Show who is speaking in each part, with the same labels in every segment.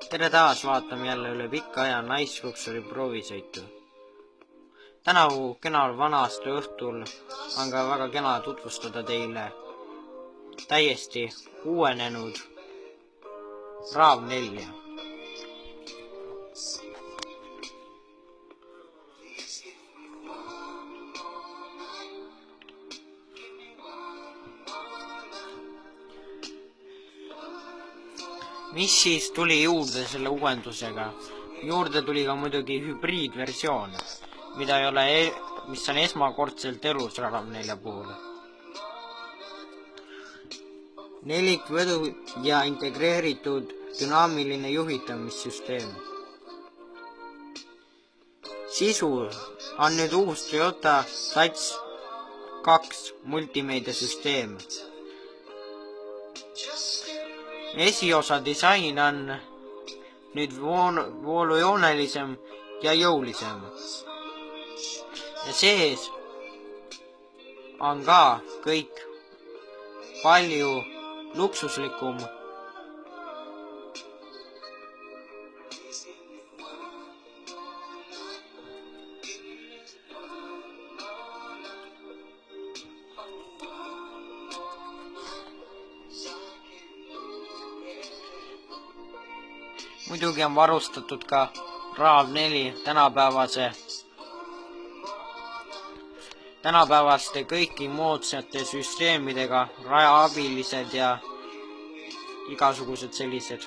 Speaker 1: tere taas, vaatame jälle üle pika aja Nice Luxury proovisõitu. Tänavu kenal vana-aasta õhtul on ka väga kena tutvustada teile täiesti uuenenud RAV4. Mis siis tuli juurde selle uuendusega? Juurde tuli ka muidugi hübriidversioon, mis on esmakordselt elus RAV4 puhul. Nelikvedu ja integreeritud dünaamiline juhitamissüsteem. Sisu on nüüd uus Toyota Touch 2 multimeediasüsteem. Esiosa disain on nüüd voolujoonelisem ja jõulisem. Ja sees on ka kõik palju luksuslikum. Muidugi on varustatud ka RAV4 tänapäevaste kõiki moodsate süsteemidega, rajaabilised ja igasugused sellised.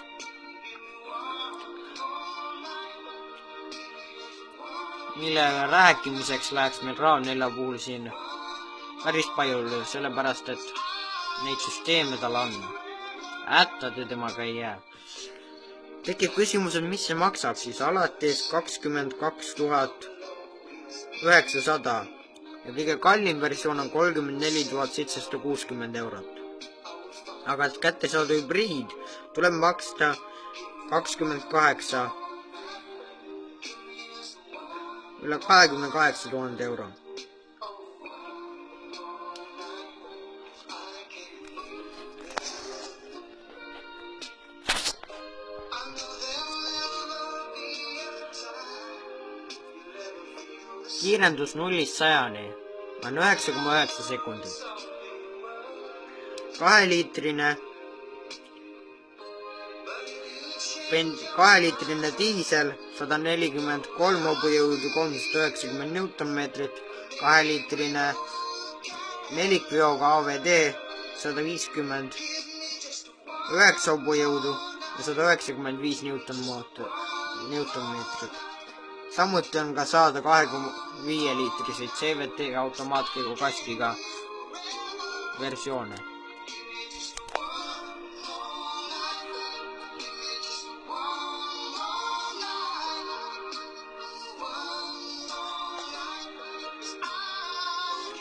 Speaker 1: Mille rääkimiseks läheks meil RAV4 puhul siin päris palju, sellepärast et neid süsteeme tal on. Hättade temaga ei jää. Tekib küsimus, et mis see maksab siis alates 22 900 ja kõige kallim versioon on 34 760 eurot. Aga kätte saada hübriid tuleb maksta 28 000 euro. Kiirendus 0-100 on 9,9 sekundit. 2-liitrine diisel 143 hobujõudu 390 Newtonmeetrit, 2-liitrine nelikveoga AVD 159 hobujõudu ja 195 Newtonmeetrit. Samuti on ka saada 2,5-liitriseid CVT automaatkäigu kastiga versioone.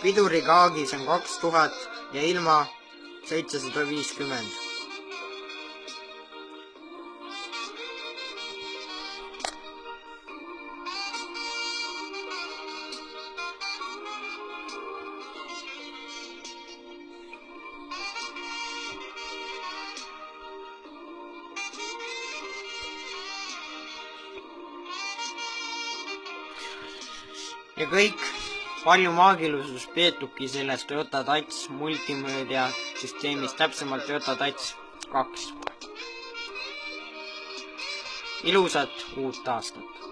Speaker 1: Pidurikaagis on 2000 ja ilma 750. Ja kõik palju maagilusust peetubki sellest Toyota Touch multimeedia süsteemist, täpsemalt Toyota Touch 2. Ilusat uut aastat!